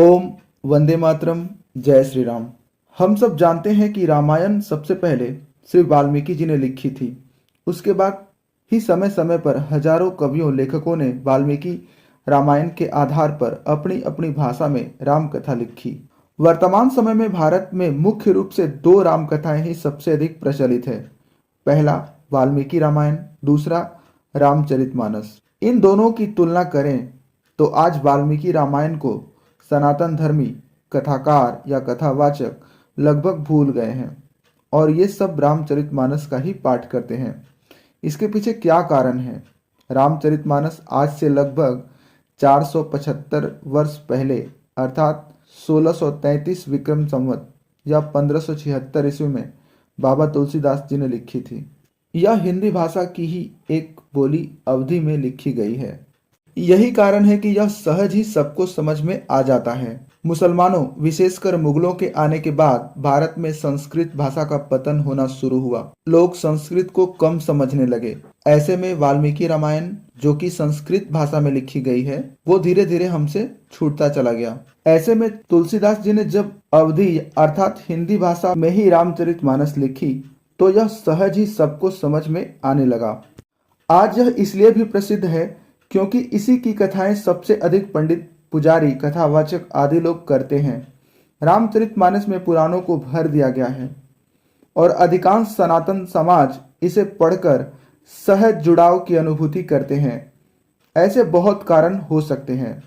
ओम वंदे मातरम। जय श्री राम। हम सब जानते हैं कि रामायण सबसे पहले श्री वाल्मीकि जी ने लिखी थी। उसके बाद ही समय समय पर हजारों कवियों लेखकों ने वाल्मीकि रामायण के आधार पर अपनी अपनी भाषा में राम कथा लिखी। वर्तमान समय में भारत में मुख्य रूप से दो राम कथाएं ही सबसे अधिक प्रचलित है। पहला वाल्मीकि रामायण, दूसरा रामचरितमानस। इन दोनों की तुलना करें तो आज वाल्मीकि रामायण को सनातन धर्मी कथाकार या कथावाचक लगभग भूल गए हैं और ये सब रामचरितमानस का ही पाठ करते हैं। इसके पीछे क्या कारण है? रामचरितमानस आज से लगभग 475 वर्ष पहले अर्थात 1633 विक्रम संवत या 1576 ईस्वी में बाबा तुलसीदास जी ने लिखी थी। यह हिंदी भाषा की ही एक बोली अवधि में लिखी गई है। यही कारण है कि यह सहज ही सबको समझ में आ जाता है। मुसलमानों विशेषकर मुगलों के आने के बाद भारत में संस्कृत भाषा का पतन होना शुरू हुआ। लोग संस्कृत को कम समझने लगे। ऐसे में वाल्मीकि रामायण जो कि संस्कृत भाषा में लिखी गई है वो धीरे धीरे हमसे छूटता चला गया। ऐसे में तुलसीदास जी ने जब अवधी अर्थात हिंदी भाषा में ही रामचरितमानस लिखी तो यह सहज ही सबको समझ में आने लगा। आज यह इसलिए भी प्रसिद्ध है क्योंकि इसी की कथाएं सबसे अधिक पंडित, पुजारी, कथावाचक आदि लोग करते हैं। रामचरितमानस में पुराणों को भर दिया गया है और अधिकांश सनातन समाज इसे पढ़कर सहज जुड़ाव की अनुभूति करते हैं। ऐसे बहुत कारण हो सकते हैं।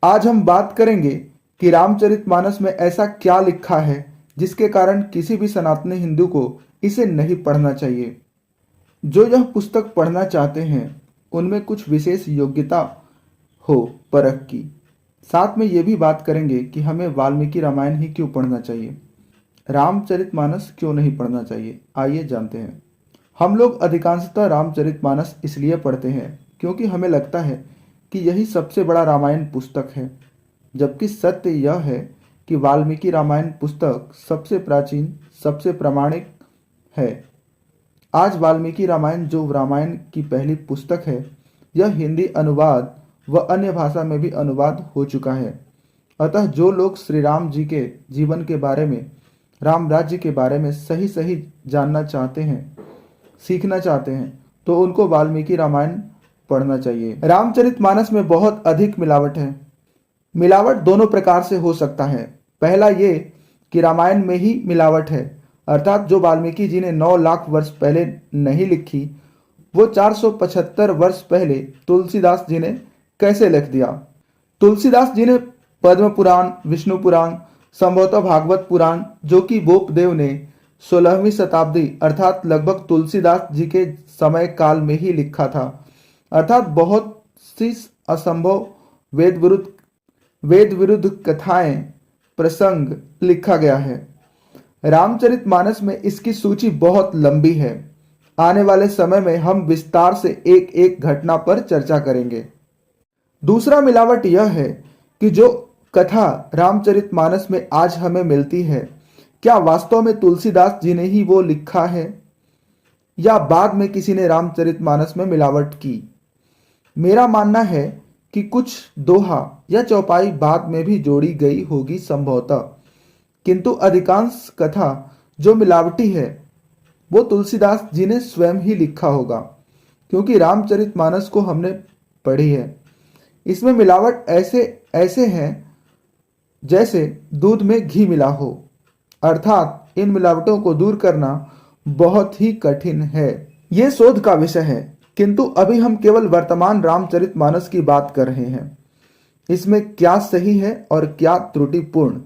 आज हम बात करेंगे कि रामचरितमानस में ऐसा क्या लिखा है जिसके कारण किसी भी सनातनी हिंदू को इसे नहीं पढ़ना चाहिए। जो यह पुस्तक पढ़ना चाहते हैं उनमें कुछ विशेष योग्यता हो परख की। साथ में ये भी बात करेंगे कि हमें वाल्मीकि रामायण ही क्यों पढ़ना चाहिए, रामचरितमानस क्यों नहीं पढ़ना चाहिए। आइए जानते हैं। हम लोग अधिकांशतः रामचरितमानस इसलिए पढ़ते हैं क्योंकि हमें लगता है कि यही सबसे बड़ा रामायण पुस्तक है, जबकि सत्य यह है कि वाल्मीकि रामायण पुस्तक सबसे प्राचीन, सबसे प्रामाणिक है। आज वाल्मीकि रामायण जो रामायण की पहली पुस्तक है, यह हिंदी अनुवाद व अन्य भाषा में भी अनुवाद हो चुका है। अतः जो लोग श्री राम जी के जीवन के बारे में, राम राज्य के बारे में सही सही जानना चाहते हैं, सीखना चाहते हैं, तो उनको वाल्मीकि रामायण पढ़ना चाहिए। रामचरितमानस में बहुत अधिक मिलावट है। मिलावट दोनों प्रकार से हो सकता है। पहला ये कि रामायण में ही मिलावट है, अर्थात जो वाल्मीकि जी ने 9 लाख वर्ष पहले नहीं लिखी वो 475 वर्ष पहले तुलसीदास जी ने कैसे लिख दिया। तुलसीदास जी ने पद्म पुराण, विष्णु पुराण, संभवतः भागवत पुराण जो कि बोपदेव ने 16वीं शताब्दी अर्थात लगभग तुलसीदास जी के समय काल में ही लिखा था। अर्थात बहुत सी असंभव वेद विरुद्ध कथाएं, प्रसंग लिखा गया है। रामचरितमानस में इसकी सूची बहुत लंबी है। आने वाले समय में हम विस्तार से एक एक घटना पर चर्चा करेंगे। दूसरा मिलावट यह है कि जो कथा रामचरितमानस में आज हमें मिलती है, क्या वास्तव में तुलसीदास जी ने ही वो लिखा है या बाद में किसी ने रामचरितमानस में मिलावट की। मेरा मानना है कि कुछ दोहा या चौपाई बाद में भी जोड़ी गई होगी संभवतः, किंतु अधिकांश कथा जो मिलावटी है वो तुलसीदास जी ने स्वयं ही लिखा होगा, क्योंकि रामचरितमानस को हमने पढ़ी है। इसमें मिलावट ऐसे हैं जैसे दूध में घी मिला हो, अर्थात इन मिलावटों को दूर करना बहुत ही कठिन है। ये शोध का विषय है, किंतु अभी हम केवल वर्तमान रामचरितमानस की बात कर रहे हैं। इसमें क्या सही है और क्या त्रुटिपूर्ण।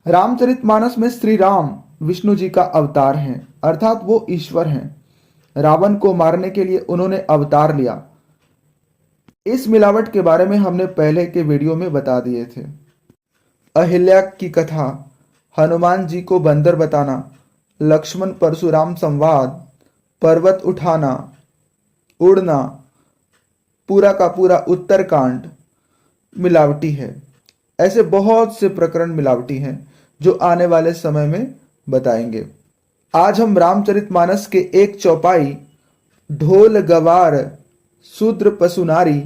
रामचरितमानस में श्री राम विष्णु जी का अवतार हैं, अर्थात वो ईश्वर हैं। रावण को मारने के लिए उन्होंने अवतार लिया। इस मिलावट के बारे में हमने पहले के वीडियो में बता दिए थे। अहिल्या की कथा, हनुमान जी को बंदर बताना, लक्ष्मण परशुराम संवाद, पर्वत उठाना, उड़ना, पूरा का पूरा उत्तरकांड मिलावटी है। ऐसे बहुत से प्रकरण मिलावटी हैं जो आने वाले समय में बताएंगे। आज हम रामचरितमानस के एक चौपाई ढोल गवार शूद्र पशु नारी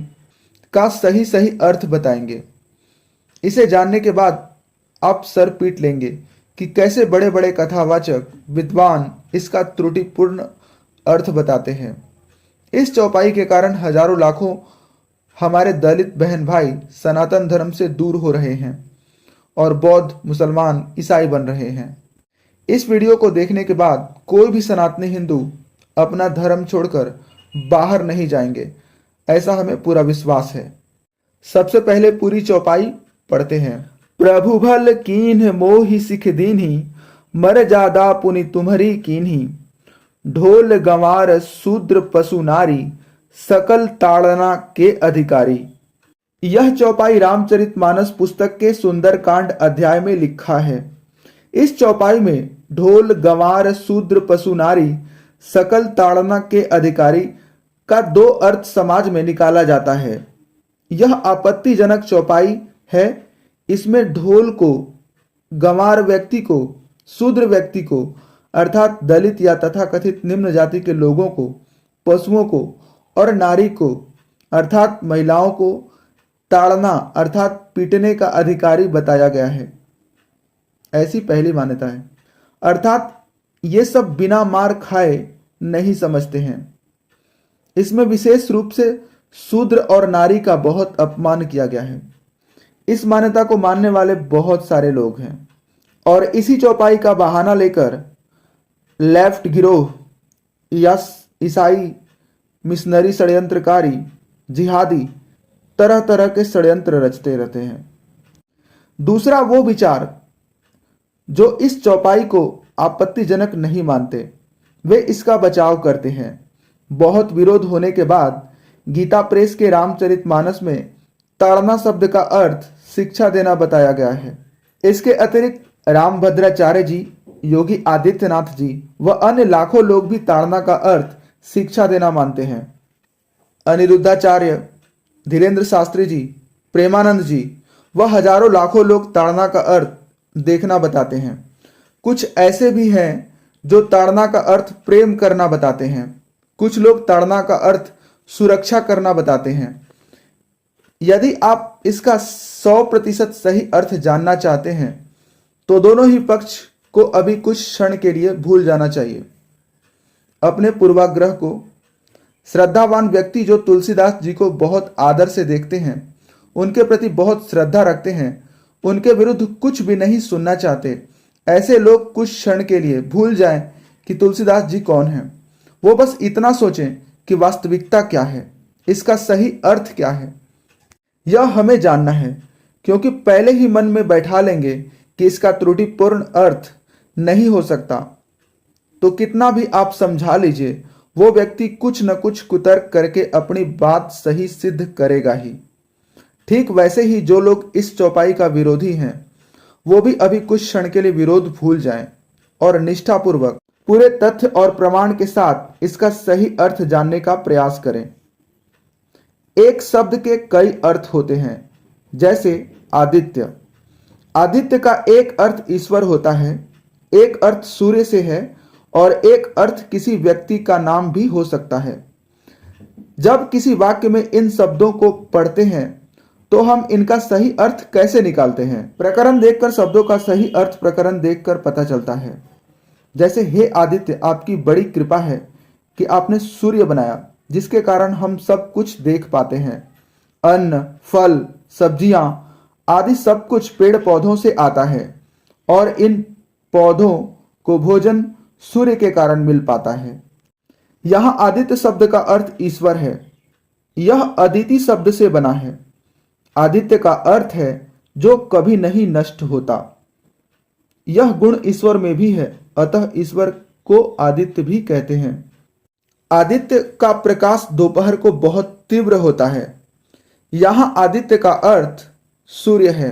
का सही सही अर्थ बताएंगे। इसे जानने के बाद आप सर पीट लेंगे कि कैसे बड़े बड़े कथावाचक विद्वान इसका त्रुटिपूर्ण अर्थ बताते हैं। इस चौपाई के कारण हजारों लाखों हमारे दलित बहन भाई सनातन धर्म से दूर हो रहे हैं और बौद्ध, मुसलमान, ईसाई बन रहे हैं। इस वीडियो को देखने के बाद कोई भी सनातनी हिंदू अपना धर्म छोड़कर बाहर नहीं जाएंगे, ऐसा हमें पूरा विश्वास है। सबसे पहले पूरी चौपाई पढ़ते हैं। प्रभु भल कीन्ह मोहि सिख दीन्ही, मर जादा पुनि तुम्हरी कीन्ही। ढोल गंवार शूद्र पशु नारी, सकल ताड़ना के अधिकारी। यह चौपाई रामचरितमानस पुस्तक के सुंदरकांड अध्याय में लिखा है। इस चौपाई में ढोल गंवार शूद्र पशु नारी सकल ताड़ना के अधिकारी का दो अर्थ समाज में निकाला जाता है। यह आपत्तिजनक चौपाई है। इसमें ढोल को, गंवार व्यक्ति को, शूद्र व्यक्ति को अर्थात दलित या तथाकथित निम्न जाति के लोगों को, पशुओं को और नारी को अर्थात महिलाओं को ताड़ना अर्थात पीटने का अधिकारी बताया गया है। ऐसी पहली मान्यता है, अर्थात ये सब बिना मार खाए नहीं समझते हैं। इसमें विशेष रूप से शूद्र और नारी का बहुत अपमान किया गया है। इस मान्यता को मानने वाले बहुत सारे लोग हैं और इसी चौपाई का बहाना लेकर लेफ्ट गिरोह या ईसाई मिशनरी षड्यंत्रकारी जिहादी तरह तरह के षड्यंत्र रचते रहते हैं। दूसरा वो विचार जो इस चौपाई को आपत्तिजनक नहीं मानते, वे इसका बचाव करते हैं। बहुत विरोध होने के बाद गीता प्रेस के रामचरितमानस में ताड़ना शब्द का अर्थ शिक्षा देना बताया गया है। इसके अतिरिक्त रामभद्राचार्य जी, योगी आदित्यनाथ जी व अन्य लाखों लोग भी ताड़ना का अर्थ शिक्षा देना मानते हैं। अनिरुद्धाचार्य, धीरेन्द्र शास्त्री जी, प्रेमानंद जी व हजारों लाखों लोग ताड़ना का अर्थ देखना बताते हैं। कुछ ऐसे भी हैं जो ताड़ना का अर्थ प्रेम करना बताते हैं। कुछ लोग ताड़ना का अर्थ सुरक्षा करना बताते हैं। यदि आप इसका 100% सही अर्थ जानना चाहते हैं तो दोनों ही पक्ष को अभी कुछ क्षण के लिए भूल जाना चाहिए। अपने पूर्वाग्रह को श्रद्धावान व्यक्ति जो तुलसीदास जी को बहुत आदर से देखते हैं, उनके प्रति बहुत श्रद्धा रखते हैं, उनके विरुद्ध कुछ भी नहीं सुनना चाहते, ऐसे लोग कुछ क्षण के लिए भूल जाएं कि तुलसीदास जी कौन हैं। वो बस इतना सोचें कि वास्तविकता क्या है, इसका सही अर्थ क्या है। यह हमें जानना है, क्योंकि पहले ही मन में बैठा लेंगे कि इसका त्रुटिपूर्ण अर्थ नहीं हो सकता तो कितना भी आप समझा लीजिए, वो व्यक्ति कुछ न कुछ कुतर्क करके अपनी बात सही सिद्ध करेगा ही। ठीक वैसे ही जो लोग इस चौपाई का विरोधी हैं, वो भी अभी कुछ क्षण के लिए विरोध भूल जाएं और निष्ठापूर्वक पूरे तथ्य और प्रमाण के साथ इसका सही अर्थ जानने का प्रयास करें। एक शब्द के कई अर्थ होते हैं, जैसे आदित्य। आदित्य का एक अर्थ ईश्वर होता है, एक अर्थ सूर्य से है और एक अर्थ किसी व्यक्ति का नाम भी हो सकता है। जब किसी वाक्य में इन शब्दों को पढ़ते हैं तो हम इनका सही अर्थ कैसे निकालते हैं? प्रकरण देखकर शब्दों का सही अर्थ प्रकरण देखकर पता चलता है। जैसे, हे आदित्य, आपकी बड़ी कृपा है कि आपने सूर्य बनाया, जिसके कारण हम सब कुछ देख पाते हैं। अन्न, फल, सब्जियां आदि सब कुछ पेड़ पौधों से आता है और इन पौधों को भोजन सूर्य के कारण मिल पाता है। यहां आदित्य शब्द का अर्थ ईश्वर है। यह अदिति शब्द से बना है। आदित्य का अर्थ है जो कभी नहीं नष्ट होता। यह गुण ईश्वर में भी है, अतः ईश्वर को आदित्य भी कहते हैं। आदित्य का प्रकाश दोपहर को बहुत तीव्र होता है। यहां आदित्य का अर्थ सूर्य है।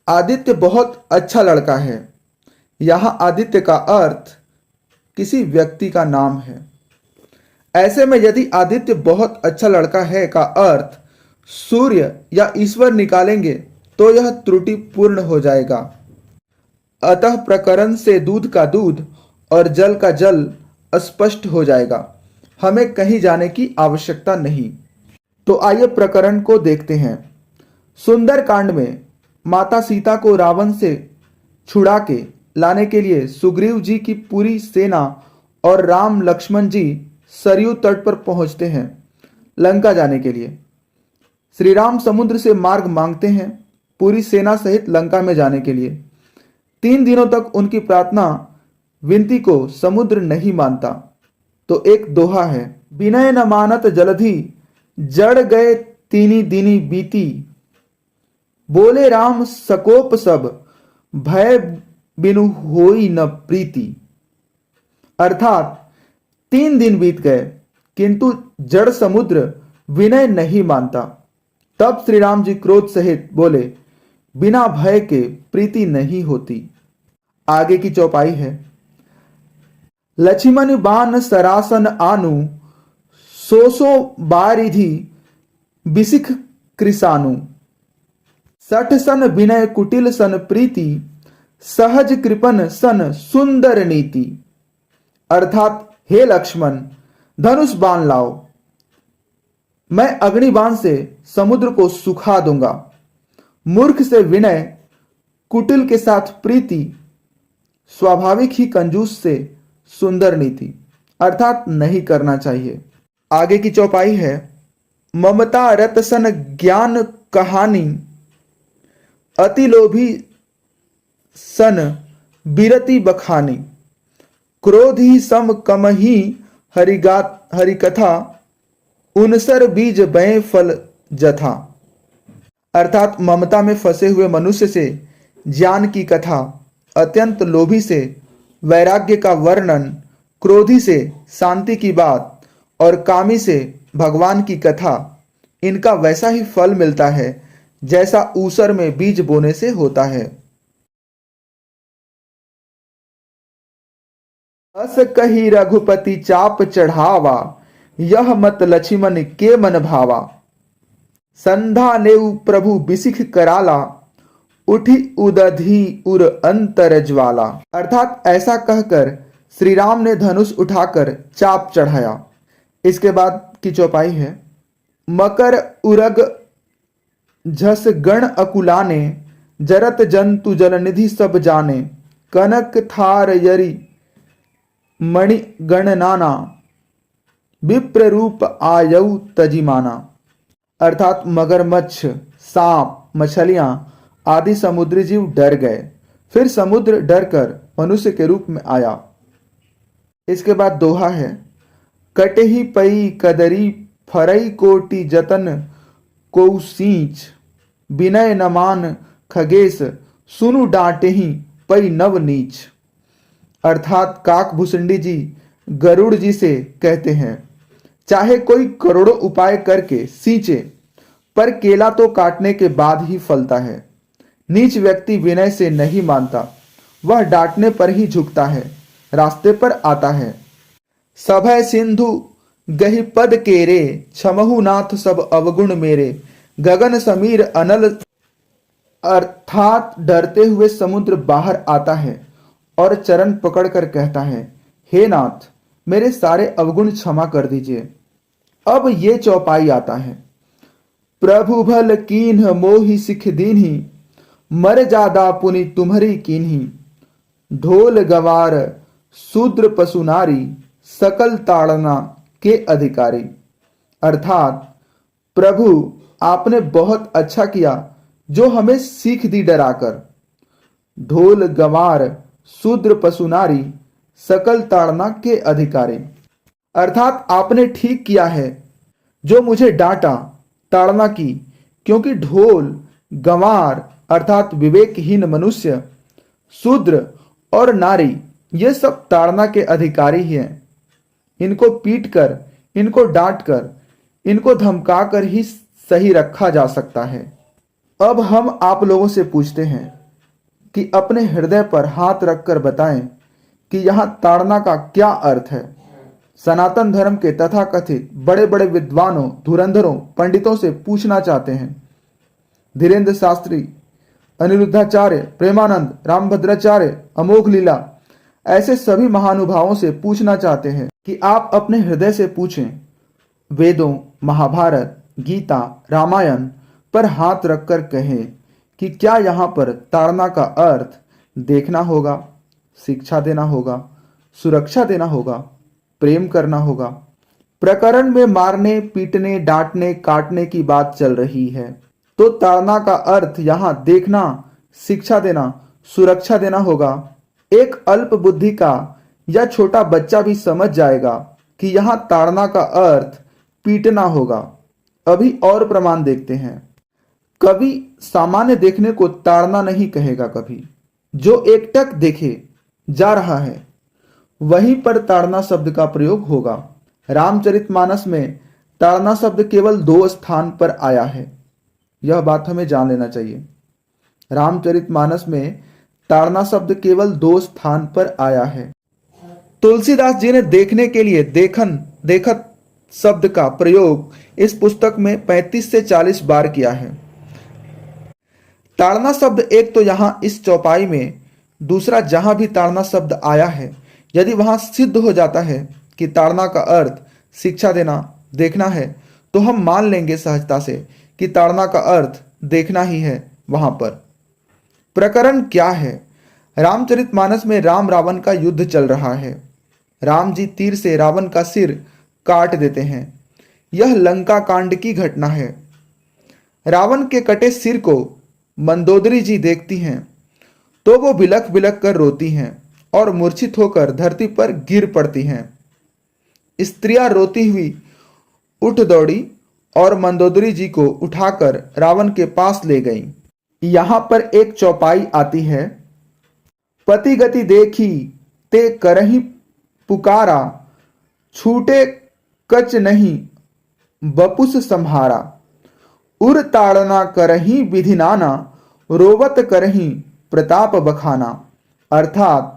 आदित्य बहुत अच्छा लड़का है। यहां आदित्य का अर्थ किसी व्यक्ति का नाम है। ऐसे में यदि आदित्य बहुत अच्छा लड़का है का अर्थ सूर्य या ईश्वर निकालेंगे तो यह त्रुटिपूर्ण हो जाएगा। अतः प्रकरण से दूध का दूध और जल का जल स्पष्ट हो जाएगा। हमें कहीं जाने की आवश्यकता नहीं। तो आइए प्रकरण को देखते हैं। सुंदरकांड में माता सीता को रावण से छुड़ा के लाने के लिए सुग्रीव जी की पूरी सेना और राम लक्ष्मण जी सरयू तट पर पहुंचते हैं लंका जाने के लिए। श्री राम समुद्र से मार्ग मांगते हैं पूरी सेना सहित लंका में जाने के लिए। 3 दिनों तक उनकी प्रार्थना विनती को समुद्र नहीं मानता तो एक दोहा है, विनय न मानत जलधि जड़ गए तीनी दिनी बीती, बोले राम सकोप सब भय बिनु होई न प्रीति। अर्थात 3 दिन बीत गए किंतु जड़ समुद्र विनय नहीं मानता। तब श्री राम जी क्रोध सहित बोले, बिना भय के प्रीति नहीं होती। आगे की चौपाई है, लक्ष्मण बान सरासन आनु, सोसो बारिधि बिसिख कृसानु, सठ सन विनय कुटिल सन प्रीति, सहज कृपन सन सुंदर नीति। अर्थात हे लक्ष्मण, धनुष बाण लाओ, मैं अग्नि बाण से समुद्र को सुखा दूंगा। मूर्ख से विनय, कुटिल के साथ प्रीति, स्वाभाविक ही कंजूस से सुंदर नीति, अर्थात नहीं करना चाहिए। आगे की चौपाई है, ममता रत सन ज्ञान कहानी, अति लोभी सन बिरति बखानी, क्रोध ही सम कम ही हरिकथा, उनसर बीज बय फल जथा। अर्थात ममता में फंसे हुए मनुष्य से ज्ञान की कथा, अत्यंत लोभी से वैराग्य का वर्णन, क्रोधी से शांति की बात और कामी से भगवान की कथा, इनका वैसा ही फल मिलता है जैसा ऊसर में बीज बोने से होता है। अस कही रघुपति चाप चढ़ावा, यह मत लक्ष्मण के मन भावा, संधा नेउ प्रभु बिसिख कराला, उठी उदधि उर अंतर ज्वाला। अर्थात ऐसा कहकर श्री राम ने धनुष उठाकर चाप चढ़ाया। इसके बाद की चौपाई है, मकर उरग झस गण अकुलाने, जरत जंतु जलनिधि सब जाने, कनक थार यरी मणि गणनाना, विप्र रूप आयऊ तजिमाना। अर्थात मगरमच्छ, सांप, मछलियां आदि समुद्री जीव डर गए। फिर समुद्र डरकर मनुष्य के रूप में आया। इसके बाद दोहा है, कटही पई कदरी फरई कोटि जतन को सींच, विनय न मान खगेश सुनु डांटेही पई नव नीच। अर्थात काक भुसुंडी जी गरुड़ जी से कहते हैं, चाहे कोई करोड़ों उपाय करके सींचे पर केला तो काटने के बाद ही फलता है। नीच व्यक्ति विनय से नहीं मानता, वह डांटने पर ही झुकता है, रास्ते पर आता है। सभय सिंधु गहि पद केरे, छमहु नाथ सब अवगुण मेरे, गगन समीर अनल। अर्थात डरते हुए समुद्र बाहर आता है और चरण पकड़कर कहता है, हे नाथ, मेरे सारे अवगुण क्षमा कर दीजिए। अब ये चौपाई आता है, प्रभु भल कीन्ह मोहि सिख दीन्ही, मर जादा पुनि तुम्हरी कीन्ही, ढोल गवार शूद्र पशु नारी, सकल ताड़ना के अधिकारी। अर्थात प्रभु आपने बहुत अच्छा किया जो हमें सीख दी डराकर। ढोल गवार शूद्र पशु नारी, सकल ताड़ना के अधिकारी। अर्थात आपने ठीक किया है जो मुझे डांटा, ताड़ना की, क्योंकि ढोल गंवार अर्थात विवेकहीन मनुष्य, शूद्र और नारी ये सब ताड़ना के अधिकारी ही हैं। इनको पीटकर, इनको डांटकर, इनको धमकाकर ही सही रखा जा सकता है। अब हम आप लोगों से पूछते हैं कि अपने हृदय पर हाथ रखकर बताएं कि यहाँ ताड़ना का क्या अर्थ है। सनातन धर्म के तथाकथित बड़े बड़े विद्वानों, धुरंधरों, पंडितों से पूछना चाहते हैं। धीरेन्द्र शास्त्री, अनिरुद्धाचार्य, प्रेमानंद, रामभद्राचार्य, अमोघ लीला, ऐसे सभी महानुभावों से पूछना चाहते हैं कि आप अपने हृदय से पूछें। वेदों, महाभारत, गीता, रामायण पर हाथ रखकर कहें कि क्या यहाँ पर ताड़ना का अर्थ देखना होगा, शिक्षा देना होगा, सुरक्षा देना होगा, प्रेम करना होगा। प्रकरण में मारने, पीटने, डांटने, काटने की बात चल रही है, तो ताड़ना का अर्थ यहाँ देखना, शिक्षा देना, सुरक्षा देना होगा। एक अल्प बुद्धि का या छोटा बच्चा भी समझ जाएगा कि यहाँ ताड़ना का अर्थ पीटना होगा। अभी और प्रमाण देखते हैं। कवि सामान्य देखने को ताड़ना नहीं कहेगा। कभी जो एकटक देखे जा रहा है वहीं पर ताड़ना शब्द का प्रयोग होगा। रामचरितमानस में ताड़ना शब्द केवल 2 स्थान पर आया है, यह बात हमें जान लेना चाहिए। रामचरितमानस में ताड़ना शब्द केवल 2 स्थान पर आया है। तुलसीदास जी ने देखने के लिए देखन, देखत शब्द का प्रयोग इस पुस्तक में 35 से 40 बार किया है। ताड़ना शब्द एक तो यहां इस चौपाई में, दूसरा जहां भी ताड़ना शब्द आया है, यदि वहां सिद्ध हो जाता है कि ताड़ना का अर्थ शिक्षा देना, देखना है, तो हम मान लेंगे सहजता से कि ताड़ना का अर्थ देखना ही है वहां पर। प्रकरण क्या है? रामचरितमानस में राम रावण का युद्ध चल रहा है। राम जी तीर से रावण का सिर काट देते हैं। यह लंका कांड की घटना है। रावण के कटे सिर को मंदोदरी जी देखती हैं तो वो बिलख बिलख कर रोती हैं और मूर्छित होकर धरती पर गिर पड़ती हैं। स्त्रियां रोती हुई उठ दौड़ी और मंदोदरी जी को उठाकर रावण के पास ले गई। यहां पर एक चौपाई आती है। पति गति देखी ते करही पुकारा, छूटे कच नहीं बपुस संहारा। उर ताड़ना करही विधि नाना, रोवत करही प्रताप बखाना। अर्थात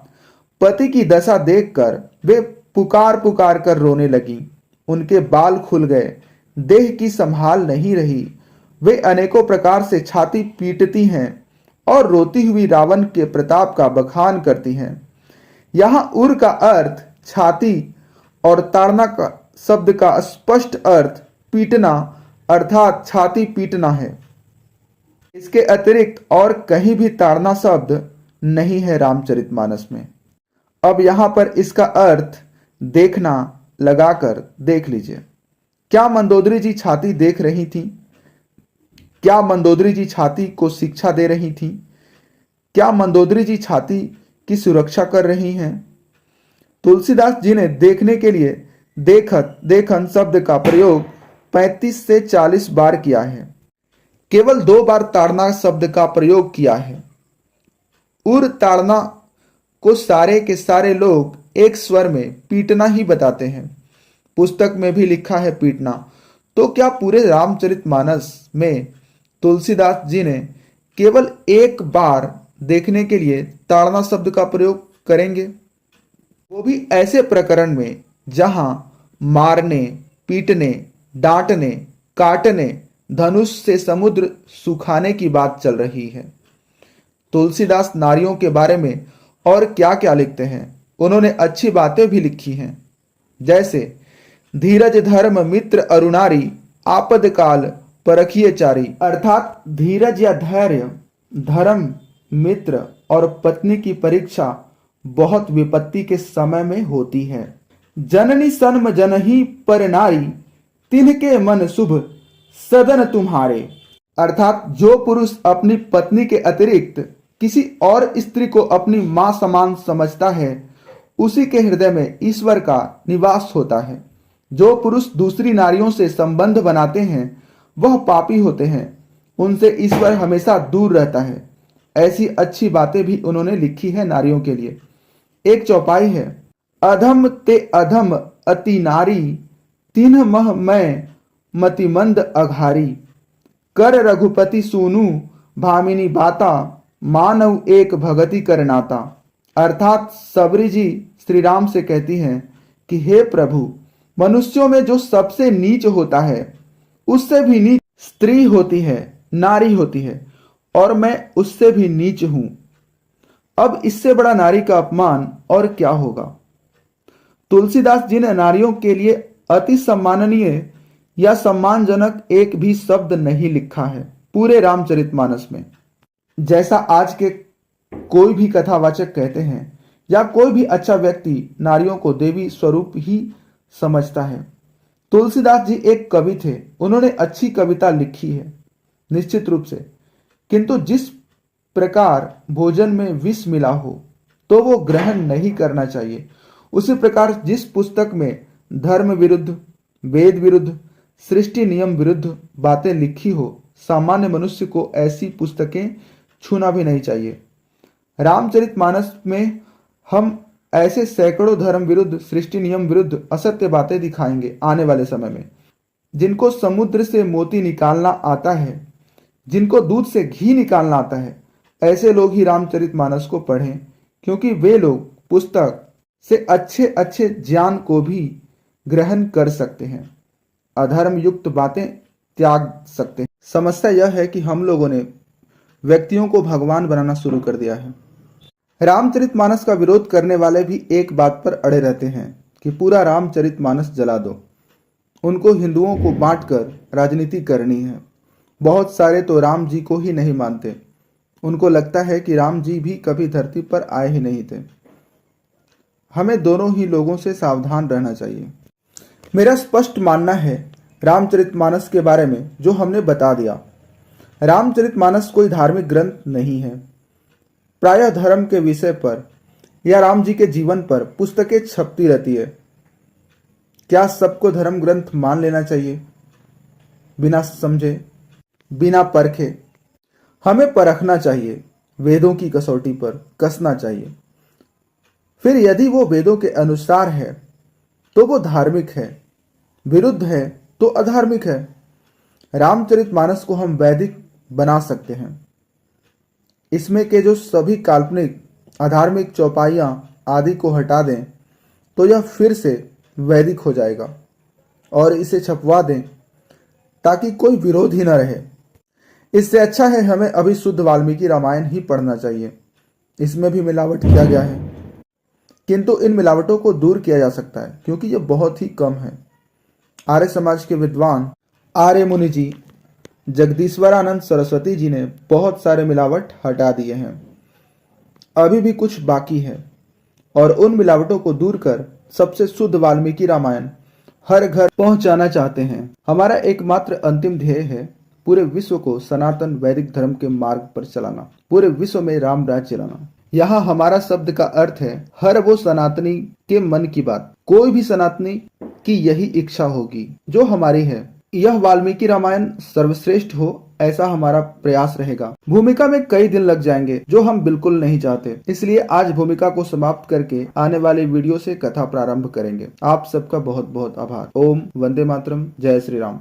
पति की दशा देखकर वे पुकार पुकार कर रोने लगी। उनके बाल खुल गए, देह की संभाल नहीं रही। वे अनेकों प्रकार से छाती पीटती हैं और रोती हुई रावण के प्रताप का बखान करती हैं। यहाँ उर का अर्थ छाती और ताड़ना का शब्द का स्पष्ट अर्थ पीटना अर्थात छाती पीटना है। इसके अतिरिक्त और कहीं भी ताड़ना शब्द नहीं है रामचरितमानस में। अब यहां पर इसका अर्थ देखना लगाकर देख लीजिए। क्या मंदोदरी जी छाती देख रही थी? क्या मंदोदरी जी छाती को शिक्षा दे रही थी? क्या मंदोदरी जी छाती की सुरक्षा कर रही हैं? तुलसीदास जी ने देखने के लिए देखत, देखन शब्द का प्रयोग 35 से 40 बार किया है। केवल 2 बार ताड़ना शब्द का प्रयोग किया है। उर ताड़ना को सारे के सारे लोग एक स्वर में पीटना ही बताते हैं। पुस्तक में भी लिखा है पीटना। तो क्या पूरे रामचरितमानस में तुलसीदास जी ने केवल 1 बार देखने के लिए ताड़ना शब्द का प्रयोग करेंगे? वो भी ऐसे प्रकरण में जहां मारने, पीटने, डांटने, काटने, धनुष से समुद्र सुखाने की बात चल रही है। तुलसीदास नारियों के बारे में और क्या क्या लिखते हैं। उन्होंने अच्छी बातें भी लिखी हैं, जैसे धीरज धर्म मित्र अरुणारी, आपद काल परखिए चारी। अर्थात धीरज या धैर्य, धर्म, मित्र और पत्नी की परीक्षा बहुत विपत्ति के समय में होती है। जननी सन्म जनही पर नारी, तिनके मन शुभ सदन तुम्हारे। अर्थात जो पुरुष अपनी पत्नी के अतिरिक्त किसी और स्त्री को अपनी मां समान समझता है, उसी के हृदय में ईश्वर का निवास होता है। जो पुरुष दूसरी नारियों से संबंध बनाते हैं वह पापी होते हैं, उनसे ईश्वर हमेशा दूर रहता है। ऐसी अच्छी बातें भी उन्होंने लिखी है नारियों के लिए। एक चौपाई है। अधम ते अधम अति नारी, तिन्ह मह मैं मतिमंद अघारी। कर रघुपति सूनु भामिनी बाता, मानव एक भगति कर नाता। अर्थात सबरी जी श्री राम से कहती हैं कि हे प्रभु, मनुष्यों में जो सबसे नीच होता है उससे भी नीच स्त्री होती है, नारी होती है, और मैं उससे भी नीच हूं। अब इससे बड़ा नारी का अपमान और क्या होगा। तुलसीदास जी ने नारियों के लिए अति सम्माननीय या सम्मानजनक एक भी शब्द नहीं लिखा है पूरे रामचरितमानस में। जैसा आज के कोई भी कथावाचक कहते हैं, या कोई भी अच्छा व्यक्ति नारियों को देवी स्वरूप ही समझता है। तुलसीदास जी एक कवि थे, उन्होंने अच्छी कविता लिखी है निश्चित रूप से, किंतु जिस प्रकार भोजन में विष मिला हो तो वो ग्रहण नहीं करना चाहिए। उसी प्रकार जिस पुस्तक में धर्म विरुद्ध, वेद विरुद्ध, सृष्टि नियम विरुद्ध बातें लिखी हो, सामान्य मनुष्य को ऐसी पुस्तकें छूना भी नहीं चाहिए। रामचरितमानस में हम ऐसे सैकड़ों धर्म विरुद्ध, सृष्टि नियम विरुद्ध असत्य बातें दिखाएंगे आने वाले समय में। जिनको समुद्र से मोती निकालना आता है, जिनको दूध से घी निकालना आता है, ऐसे लोग ही रामचरितमानस को पढ़ें, क्योंकि वे लोग पुस्तक से अच्छे अच्छे ज्ञान को भी ग्रहण कर सकते हैं, अधर्म युक्त बातें त्याग सकते हैं। समस्या यह है कि हम लोगों ने व्यक्तियों को भगवान बनाना शुरू कर दिया है। रामचरितमानस का विरोध करने वाले भी एक बात पर अड़े रहते हैं कि पूरा रामचरितमानस जला दो, उनको हिंदुओं को बांटकर राजनीति करनी है। बहुत सारे तो राम जी को ही नहीं मानते, उनको लगता है कि राम जी भी कभी धरती पर आए ही नहीं थे। हमें दोनों ही लोगों से सावधान रहना चाहिए। मेरा स्पष्ट मानना है रामचरितमानस के बारे में जो हमने बता दिया। रामचरितमानस कोई धार्मिक ग्रंथ नहीं है। प्रायः धर्म के विषय पर या राम जी के जीवन पर पुस्तकें छपती रहती है। क्या सबको धर्म ग्रंथ मान लेना चाहिए? बिना समझे, बिना परखे? हमें परखना चाहिए, वेदों की कसौटी पर कसना चाहिए। फिर यदि वो वेदों के अनुसार है तो वो धार्मिक है, विरुद्ध है तो अधार्मिक है। रामचरितमानस को हम वैदिक बना सकते हैं। इसमें के जो सभी काल्पनिक, अधार्मिक चौपाइयाँ आदि को हटा दें तो यह फिर से वैदिक हो जाएगा, और इसे छपवा दें ताकि कोई विरोध ही न रहे। इससे अच्छा है हमें अभी शुद्ध वाल्मीकि रामायण ही पढ़ना चाहिए। इसमें भी मिलावट किया गया है, किंतु इन मिलावटों को दूर किया जा सकता है क्योंकि ये बहुत ही कम है। आर्य समाज के विद्वान आर्य मुनि जी, जगदीश्वरानंद सरस्वती जी ने बहुत सारे मिलावट हटा दिए हैं। अभी भी कुछ बाकी है, और उन मिलावटों को दूर कर सबसे शुद्ध वाल्मीकि रामायण हर घर पहुंचाना चाहते हैं। हमारा एकमात्र अंतिम ध्येय है पूरे विश्व को सनातन वैदिक धर्म के मार्ग पर चलाना, पूरे विश्व में राम राज्य चलाना। यहाँ हमारा शब्द का अर्थ है हर वो सनातनी के मन की बात। कोई भी सनातनी की यही इच्छा होगी जो हमारी है, यह वाल्मीकि रामायण सर्वश्रेष्ठ हो, ऐसा हमारा प्रयास रहेगा। भूमिका में कई दिन लग जाएंगे जो हम बिल्कुल नहीं चाहते, इसलिए आज भूमिका को समाप्त करके आने वाले वीडियो से कथा प्रारंभ करेंगे। आप सबका बहुत बहुत आभार। ओम वंदे मातरम। जय श्री राम।